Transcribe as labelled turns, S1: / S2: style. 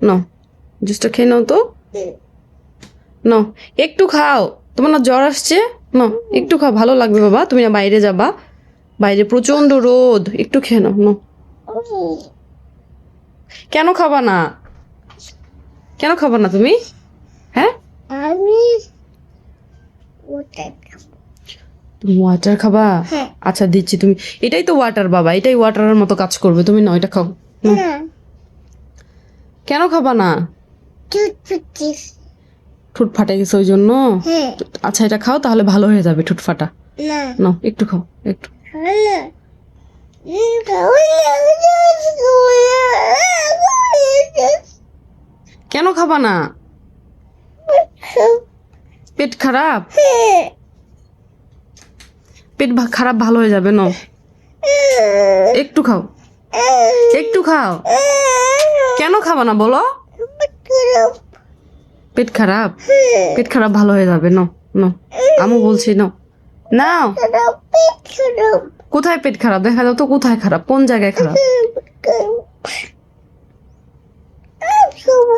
S1: নাও জুসটা খেয়ে নাও তো, নাও একটু খাও, তোমার না জ্বর আসছে, নাও একটু খাও, ভালো লাগবে বাবা। তুমি না বাইরে যাবা, বাইরে প্রচন্ড রোদ, একটু খেয়ে নাও। নাও, কেন খাবা না, কেন খাবা না তুমি? হ্যাঁ
S2: আমি ওটা
S1: তুমি ওয়াটার খাবা?
S2: হ্যাঁ।
S1: আচ্ছা দিচ্ছি, তুমি এটাই তো ওয়াটার বাবা, এটাই ওয়াটারের মতো কাজ করবে, তুমি নাও এটা খাও। নাও।
S2: না
S1: কেন খাবা না?
S2: টুটপিস
S1: ঠোঁট ফাটে গেছে ওই জন্য?
S2: হ্যাঁ
S1: আচ্ছা এটা খাও, তাহলে ভালো হয়ে যাবে ঠোঁট ফাটা।
S2: না
S1: নাও একটু খাও, একটু।
S2: হলো
S1: কেন খাবা না? পেট খারাপ? পেট খারাপ ভালো হয়ে যাবে, নাও একটু খাও, একটু খাও। কেন খাবা না বলো? পেট খারাপ, পেট খারাপ ভালো হয়ে যাবে, নাও নাও, আমু বলছি নাও, নাও। কোথায় পেট খারাপ দেখা দাও তো, কোথায় খারাপ, কোন জায়গায় খারাপ?